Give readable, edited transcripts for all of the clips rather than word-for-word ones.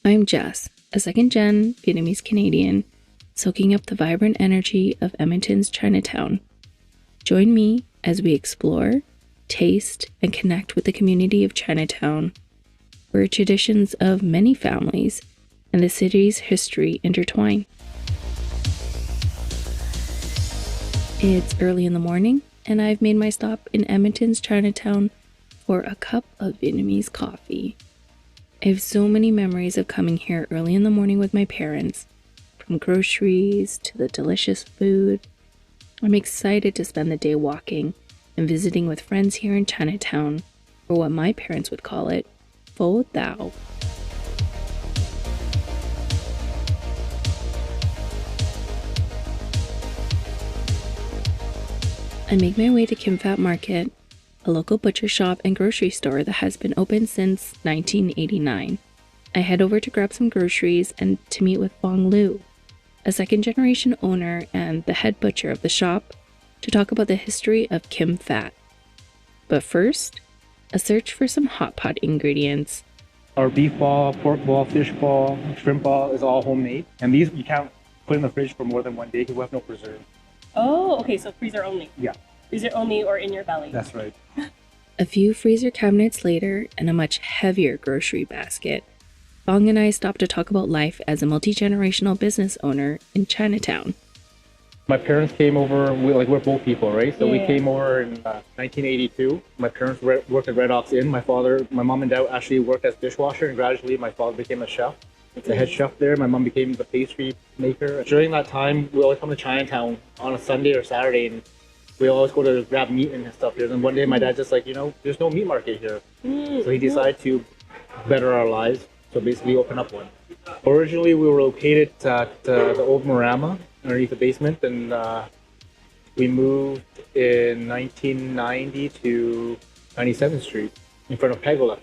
I'm Jess, a second-gen Vietnamese Canadian, soaking up the vibrant energy of Edmonton's Chinatown. Join me as we explore, taste, and connect with the community of Chinatown, where traditions of many families and the city's history intertwine. It's early in the morning, and I've made my stop in Edmonton's Chinatown for a cup of Vietnamese coffee. I have so many memories of coming here early in the morning with my parents, from groceries to the delicious food. I'm excited to spend the day walking and visiting with friends here in Chinatown, or what my parents would call it, Phố Tàu. I make my way to Kim Phat Market, a local butcher shop and grocery store that has been open since 1989. I head over to grab some groceries and to meet with Bong Lu, a second-generation owner and the head butcher of the shop, to talk about the history of Kim Phat. But first, a search for some hot pot ingredients. Our beef ball, pork ball, fish ball, shrimp ball is all homemade. And these you can't put in the fridge for more than one day because we have no preserve. Oh, okay, so freezer only. Yeah. Freezer only or in your belly. That's right. A few freezer cabinets later and a much heavier grocery basket, Bong and I stopped to talk about life as a multi-generational business owner in Chinatown. My parents came over, we're both people, right? So we Yeah. came over in 1982. My parents worked at Red Ox Inn. My mom and dad actually worked as dishwasher, and gradually my father became a chef. The head chef there. My mom became the pastry maker. During that time, we always come to Chinatown on a Sunday or Saturday, and we always go to grab meat and stuff here. And one day my dad's just like, there's no meat market here. So he decided to better our lives. So basically open up one. Originally, we were located at the old Marama underneath the basement, and we moved in 1990 to 97th Street in front of Pegola.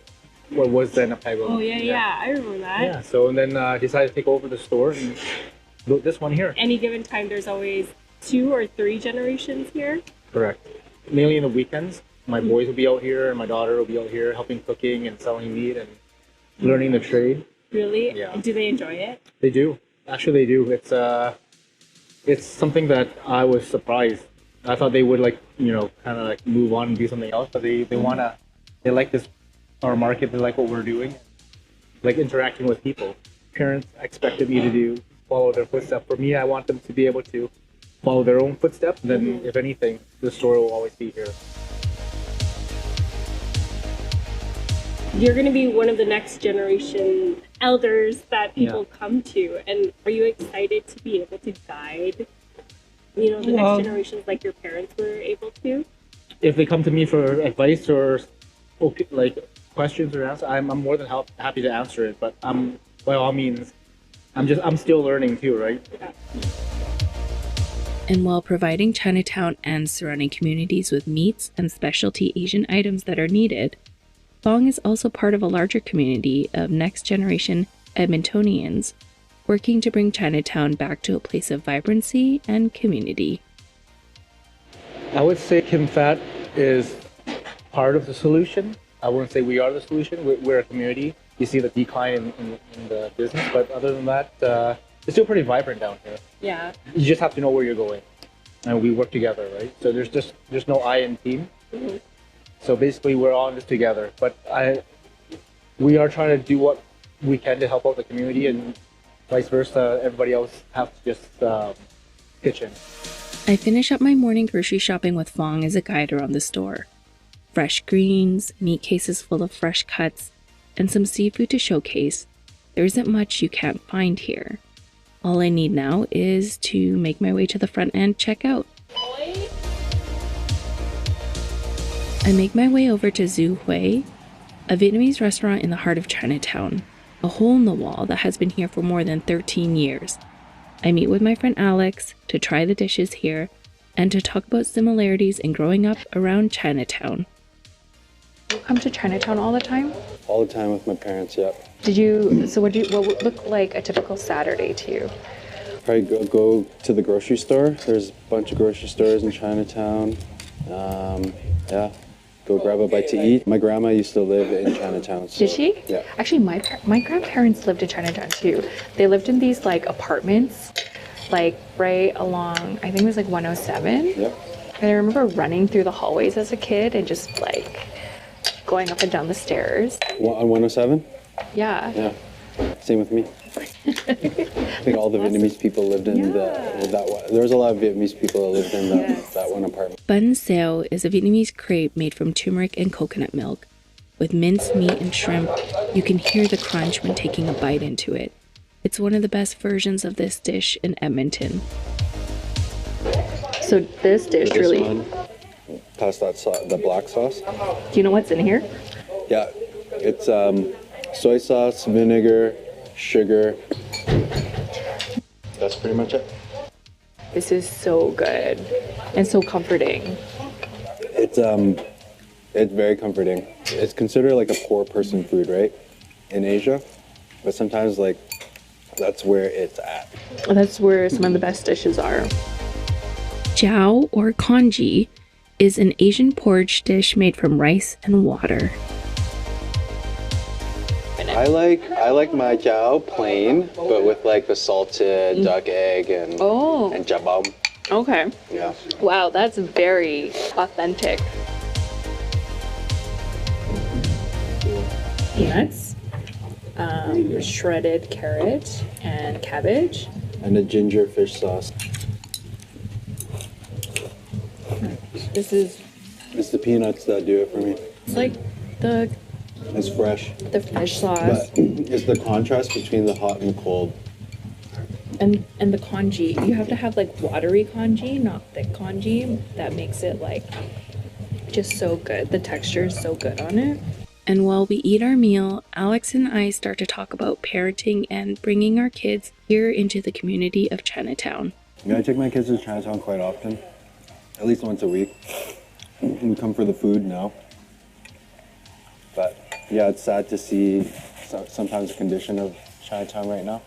What was then a Pegola. Oh, yeah, I remember that. Yeah, so and then decided to take over the store and built this one here. Any given time, there's always 2 or 3 generations here. Correct. Mainly in the weekends. My boys will be out here, and my daughter will be out here helping cooking and selling meat and learning the trade. Really? Yeah. And do they enjoy it? They do. Actually, they do. It's something that I was surprised. I thought they would kind of move on and do something else, but they like this, our market. They like what we're doing, like interacting with people. Parents expected me to follow their footsteps. For me, I want them to be able to follow their own footsteps. Then, if anything, the store will always be here. You're going to be one of the next generation elders that people come to. And are you excited to be able to guide, the next generations like your parents were able to? If they come to me for advice or questions or answers, I'm more than happy to answer it. But by all means, I'm still learning too, right? Yeah. And while providing Chinatown and surrounding communities with meats and specialty Asian items that are needed, Bong is also part of a larger community of next-generation Edmontonians working to bring Chinatown back to a place of vibrancy and community. I would say Kim Phat is part of the solution. I wouldn't say we are the solution. We're a community. You see the decline in the business, but other than that, it's still pretty vibrant down here. Yeah. You just have to know where you're going, and we work together, right? So there's no I in team. Mm-hmm. So basically, we're all in this together. But we are trying to do what we can to help out the community, and vice versa. Everybody else has to just pitch in. I finish up my morning grocery shopping with Fong as a guide around the store. Fresh greens, meat cases full of fresh cuts, and some seafood to showcase. There isn't much you can't find here. All I need now is to make my way to the front and check out. I make my way over to Zhu Hui, a Vietnamese restaurant in the heart of Chinatown, a hole in the wall that has been here for more than 13 years. I meet with my friend Alex to try the dishes here and to talk about similarities in growing up around Chinatown. You come to Chinatown all the time? All the time with my parents, yeah. What would look like a typical Saturday to you? Probably go to the grocery store. There's a bunch of grocery stores in Chinatown. Yeah. go grab a bite to eat. My grandma used to live in Chinatown. So, Did she? Yeah. Actually, my grandparents lived in Chinatown too. They lived in these like apartments, like right along, I think it was like 107. Yep. And I remember running through the hallways as a kid and just like going up and down the stairs. On 107? Yeah. Yeah. Same with me. I think all the Vietnamese people lived in that one. There was a lot of Vietnamese people that lived in that one apartment. Bun sao is a Vietnamese crepe made from turmeric and coconut milk. With minced meat and shrimp, you can hear the crunch when taking a bite into it. It's one of the best versions of this dish in Edmonton. So this dish This really... one, past that the black sauce. Do you know what's in here? Yeah, it's soy sauce, vinegar, sugar. That's pretty much it. This is so good and so comforting. It's very comforting. It's considered like a poor person food, right? In Asia, but sometimes like that's where it's at. That's where some of the best dishes are. Jiao or congee is an Asian porridge dish made from rice and water. I like my jiao plain, but with like the salted duck egg and jabam. Okay. Yeah. Wow, that's very authentic. Peanuts, shredded carrot, and cabbage. And a ginger fish sauce. It's the peanuts that do it for me. It's like the It's fresh. fish sauce But it's the contrast between the hot and the cold. and the congee. You have to have like watery congee, not thick congee. That makes it like just so good. The texture is so good on it. And while we eat our meal, Alex and I start to talk about parenting and bringing our kids here into the community of Chinatown. Yeah, I take my kids to Chinatown quite often, at least once a week. We come for the food now. But yeah, it's sad to see sometimes the condition of Chinatown right now.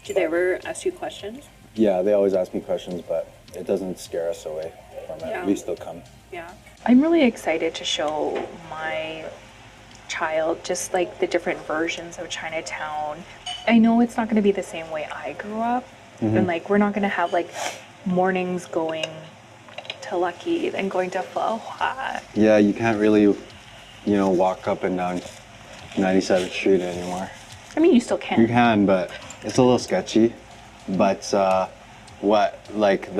Do they ever ask you questions? Yeah, they always ask me questions, but it doesn't scare us away from it. Yeah. We still come. Yeah. I'm really excited to show my child just like the different versions of Chinatown. I know it's not going to be the same way I grew up. And like we're not going to have like mornings going to Lucky, then going to Pho Hua. Yeah, you can't really, walk up and down 97th Street anymore. I mean, you still can. You can, but it's a little sketchy. But the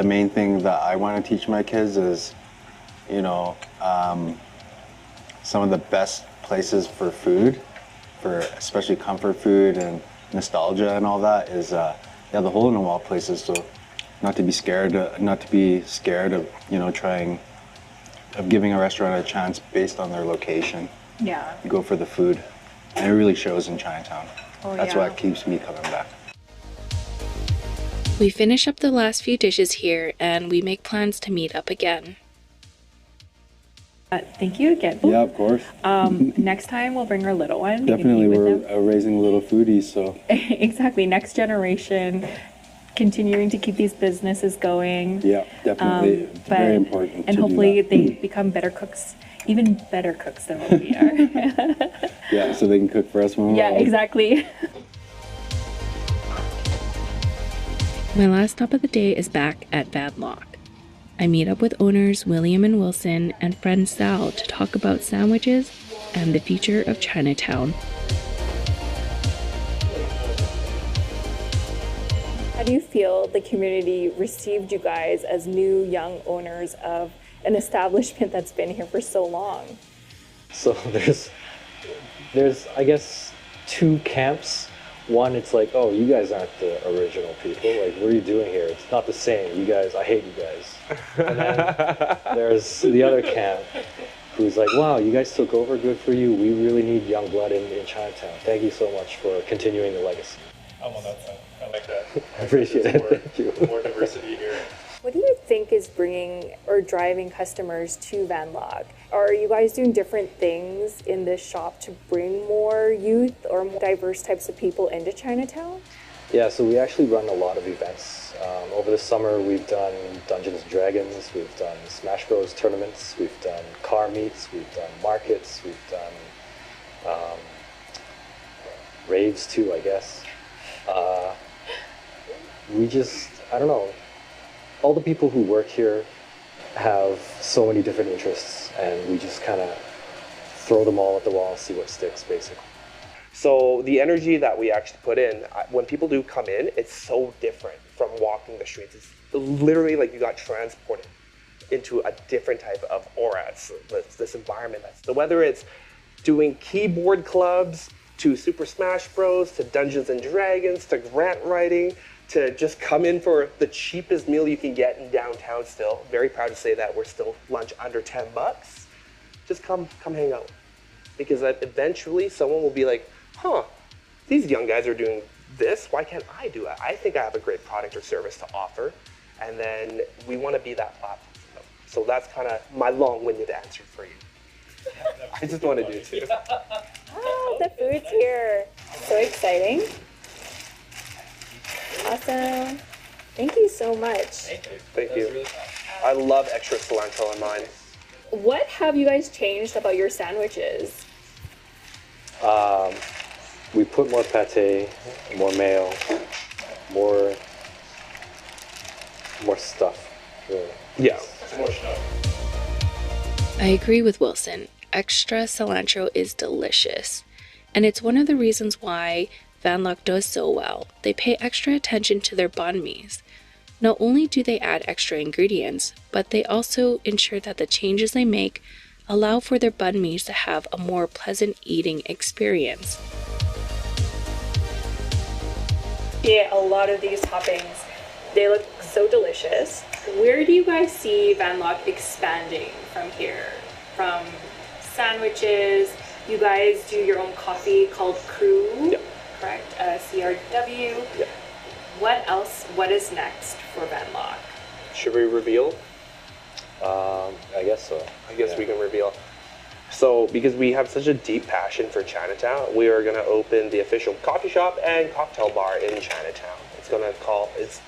main thing that I want to teach my kids is, some of the best places for food, for especially comfort food and nostalgia and all that is, the hole-in-the-wall places. So not to be scared of, of giving a restaurant a chance based on their location. Yeah. You go for the food. And it really shows in Chinatown. That's yeah. what keeps me coming back. We finish up the last few dishes here and we make plans to meet up again. Thank you again. Yeah, of course. Next time we'll bring our little one. Definitely, we're raising little foodies, so. Exactly, next generation, continuing to keep these businesses going. Yeah, definitely. It's very important. And to hopefully do they become better cooks, even better cooks than what we are. Yeah, so they can cook for us when we're Yeah, old. exactly. My last stop of the day is back at Van Lock. I meet up with owners William and Wilson and friend Sal to talk about sandwiches and the future of Chinatown. How do you feel the community received you guys as new young owners of an establishment that's been here for so long? So there's I guess two camps. One, it's like, oh, you guys aren't the original people. Like, what are you doing here? It's not the same. You guys, I hate you guys. And then there's the other camp who's like, wow, you guys took over. Good for you. We really need young blood in Chinatown. Thank you so much for continuing the legacy. I'm on that side. I like that. I appreciate it. Thank you. More diversity here. What do you think is bringing or driving customers to Van Lock? Are you guys doing different things in this shop to bring more youth or more diverse types of people into Chinatown? Yeah, so we actually run a lot of events. Over the summer, we've done Dungeons and Dragons, we've done Smash Bros. Tournaments, we've done car meets, we've done markets, we've done raves too, I guess. I don't know, all the people who work here have so many different interests, and we just kind of throw them all at the wall and see what sticks, basically. So the energy that we actually put in, when people do come in, it's so different from walking the streets. It's literally like you got transported into a different type of aura. It's this environment. So whether it's doing keyboard clubs, to Super Smash Bros, to Dungeons and Dragons, to grant writing, to just come in for the cheapest meal you can get in downtown still. Very proud to say that we're still lunch under $10. Just come hang out. Because eventually someone will be like, huh, these young guys are doing this, why can't I do it? I think I have a great product or service to offer. And then we want to be that platform for them. So that's kind of my long-winded answer for you. I just want to do it too. Oh, the food's here. So exciting. Awesome. Thank you so much. Thank you. I love extra cilantro on mine. What have you guys changed about your sandwiches? We put more pate, more mayo, more stuff. Really. Yeah. I agree with Wilson. Extra cilantro is delicious. And it's one of the reasons why Van Luck does so well. They pay extra attention to their banh mi's. Not only do they add extra ingredients, but they also ensure that the changes they make allow for their banh mi's to have a more pleasant eating experience. Yeah, a lot of these toppings, they look so delicious. Where do you guys see Van Luck expanding from here? From sandwiches, you guys do your own coffee called Crew, Yep. correct? CRW. Yep. What else? What is next for Van Luck? Should we reveal? I guess so. I guess Yeah. we can reveal. So, because we have such a deep passion for Chinatown, we are going to open the official coffee shop and cocktail bar in Chinatown.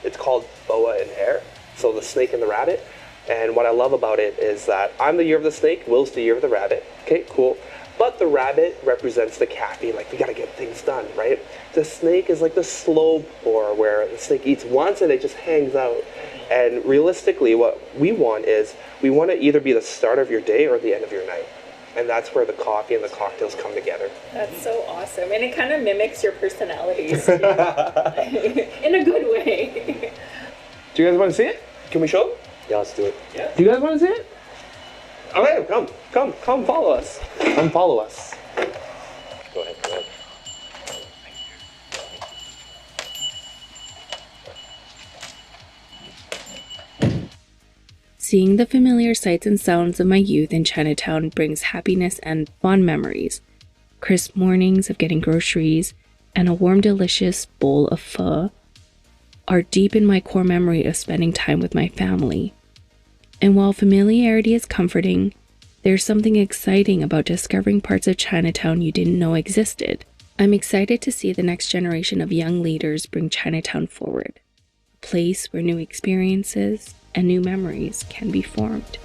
It's called Boa and Hare, so the snake and the rabbit. And what I love about it is that I'm the year of the snake, Will's the year of the rabbit. Okay, cool. But the rabbit represents the caffeine, like we gotta get things done, right? The snake is like the slow pour where the snake eats once and it just hangs out. And realistically, what we want is, we want to either be the start of your day or the end of your night. And that's where the coffee and the cocktails come together. That's so awesome. And it kind of mimics your personalities too. In a good way. Do you guys want to see it? Can we show them? Yeah, let's do it. Yeah. Do you guys want to see it? All right, come follow us. Come follow us. Go ahead. Seeing the familiar sights and sounds of my youth in Chinatown brings happiness and fond memories. Crisp mornings of getting groceries and a warm, delicious bowl of pho are deep in my core memory of spending time with my family. And while familiarity is comforting, there's something exciting about discovering parts of Chinatown you didn't know existed. I'm excited to see the next generation of young leaders bring Chinatown forward, a place where new experiences and new memories can be formed.